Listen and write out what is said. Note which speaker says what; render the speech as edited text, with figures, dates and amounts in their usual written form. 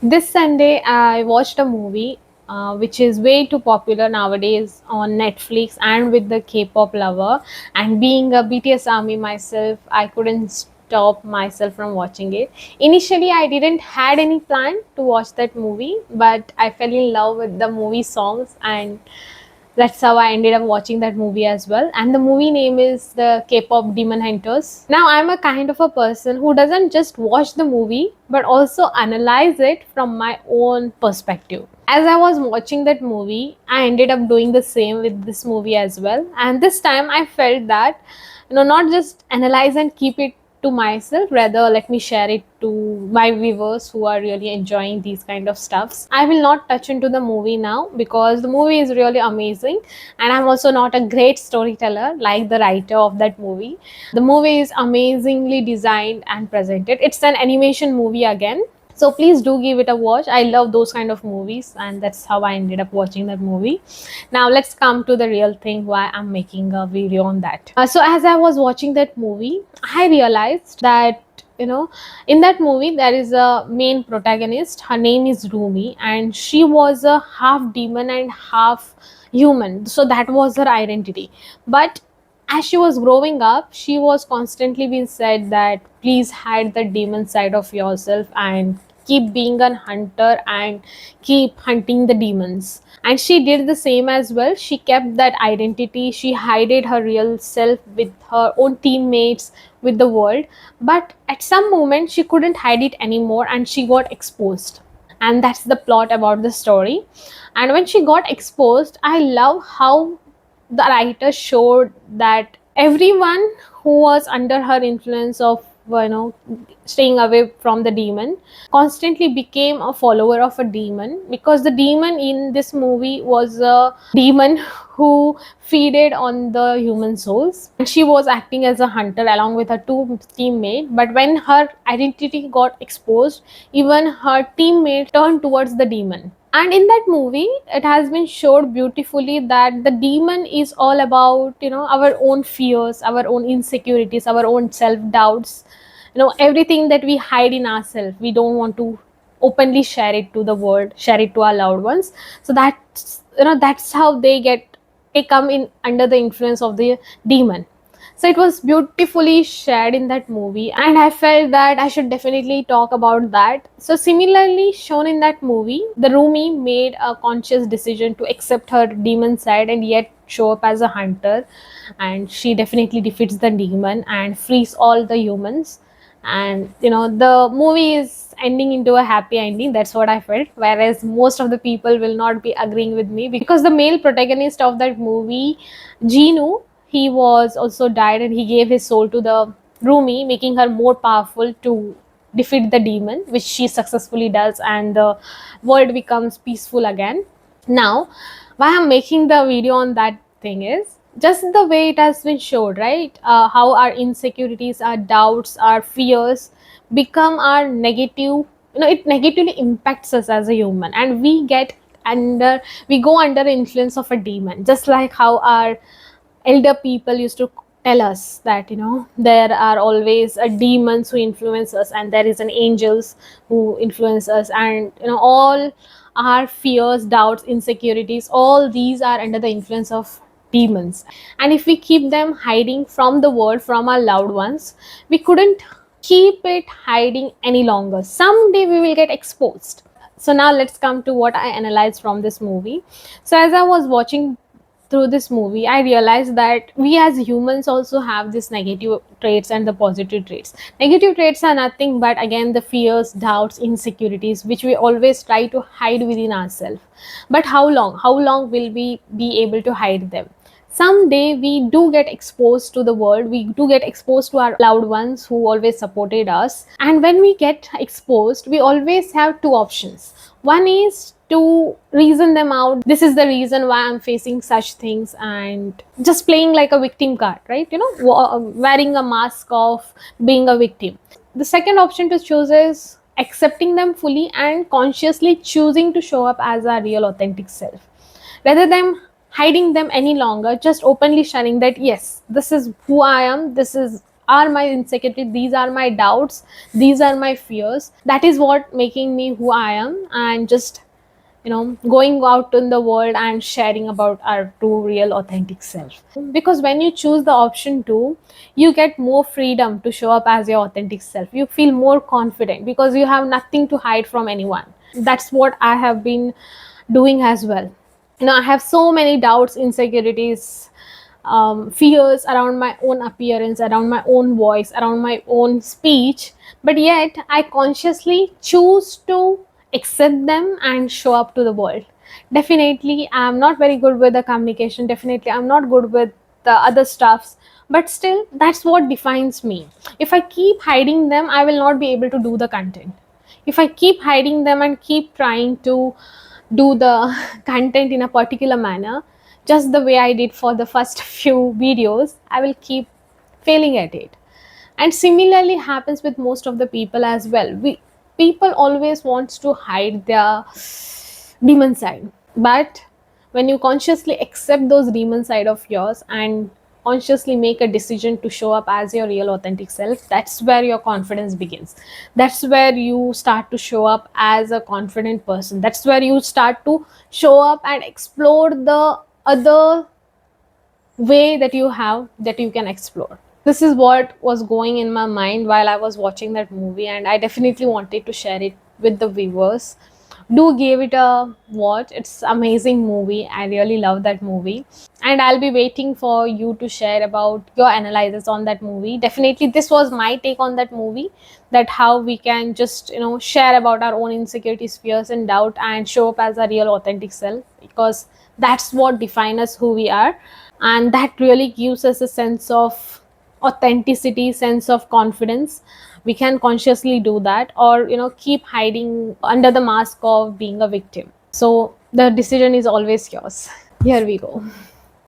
Speaker 1: This Sunday, I watched a movie which is way too popular nowadays on Netflix and with the K pop lover. And being a BTS army myself, I couldn't stop myself from watching it. Initially, I didn't had any plan to watch that movie, but I fell in love with the movie songs, and that's how I ended up watching that movie as well. And the movie name is the K-pop Demon Hunters. Now, I'm a kind of a person who doesn't just watch the movie but also analyze it from my own perspective. As I was watching that movie, I ended up doing the same with this movie as well. And this time I felt that, not just analyze and keep it to myself, rather let me share it to my viewers who are really enjoying these kind of stuffs. I will not touch into the movie now because the movie is really amazing, and I'm also not a great storyteller like the writer of that movie. The movie is amazingly designed and presented. It's an animation movie again, so please do give it a watch. I love those kind of movies, and that's how I ended up watching that movie. Now let's come to the real thing why I'm making a video on that. So as I was watching that movie, I realized that, in that movie there is a main protagonist. Her name is Rumi, and she was a half demon and half human, so that was her identity. But as she was growing up, she was constantly being said that please hide the demon side of yourself and keep being a hunter and keep hunting the demons. And she did the same as well. She kept that identity, she hided her real self with her own teammates, with the world. But at some moment she couldn't hide it anymore and she got exposed. And that's the plot about the story. And when she got exposed, I love how the writer showed that everyone who was under her influence of, staying away from the demon, constantly became a follower of a demon, because the demon in this movie was a demon who feeded on the human souls, and she was acting as a hunter along with her two teammates. But when her identity got exposed, even her teammate turned towards the demon. And in that movie it has been showed beautifully that the demon is all about, our own fears, our own insecurities, our own self doubts, everything that we hide in ourselves. We don't want to openly share it to the world, share it to our loved ones. So that's how they come in under the influence of the demon. So it was beautifully shared in that movie, and I felt that I should definitely talk about that. So similarly shown in that movie, the Rumi made a conscious decision to accept her demon side and yet show up as a hunter, and she definitely defeats the demon and frees all the humans. And the movie is ending into a happy ending. That's what I felt, whereas most of the people will not be agreeing with me, because the male protagonist of that movie, Jinu, he was also died and he gave his soul to the Rumi, making her more powerful to defeat the demon, which she successfully does, and the world becomes peaceful again. Now, why I'm making the video on that thing is just the way it has been showed, right? How our insecurities, our doubts, our fears become our negative. It negatively impacts us as a human, and under we go under the influence of a demon, just like how our elder people used to tell us that, there are always a demons who influence us and there is an angels who influence us, and all our fears, doubts, insecurities, all these are under the influence of demons. And if we keep them hiding from the world, from our loved ones, we couldn't keep it hiding any longer. Someday we will get exposed. So now let's come to what I analyzed from this movie. So as I was watching through this movie, I realized that we as humans also have this negative traits and the positive traits. Negative traits are nothing but again the fears, doubts, insecurities, which we always try to hide within ourselves. But how long will we be able to hide them? Someday we do get exposed to the world, we do get exposed to our loved ones who always supported us. And when we get exposed, we always have two options. One is to reason them out. This is the reason why I'm facing such things, and just playing like a victim card, right? Wearing a mask of being a victim. The second option to choose is accepting them fully and consciously choosing to show up as our real authentic self, rather than hiding them any longer, just openly sharing that yes, this is who I am, this is are my insecurities, these are my doubts, these are my fears. That is what making me who I am, and just going out in the world and sharing about our true, real, authentic self. Because when you choose the option 2, you get more freedom to show up as your authentic self. You feel more confident because you have nothing to hide from anyone. That's what I have been doing as well. I have so many doubts, insecurities, fears around my own appearance, around my own voice, around my own speech, but yet I consciously choose to accept them and show up to the world. Definitely I'm not very good with the communication, definitely I'm not good with the other stuffs, but still that's what defines me. If I keep hiding them, I will not be able to do the content. If I keep hiding them and keep trying to do the content in a particular manner, just the way I did for the first few videos, I will keep failing at it. And similarly happens with most of the people as well. People always wants to hide their demon side, but when you consciously accept those demon side of yours and consciously make a decision to show up as your real authentic self, that's where your confidence begins. That's where you start to show up as a confident person. That's where you start to show up and explore the other way that you have, that you can explore. This is what was going in my mind while I was watching that movie, and I definitely wanted to share it with the viewers. Do give it a watch. It's amazing movie. I really love that movie. And I'll be waiting for you to share about your analysis on that movie. Definitely this was my take on that movie, that how we can just share about our own insecurities, fears and doubt, and show up as a real authentic self, because that's what defines us who we are. And that really gives us a sense of authenticity, sense of confidence. We can consciously do that, or keep hiding under the mask of being a victim. So the decision is always yours. Here we go.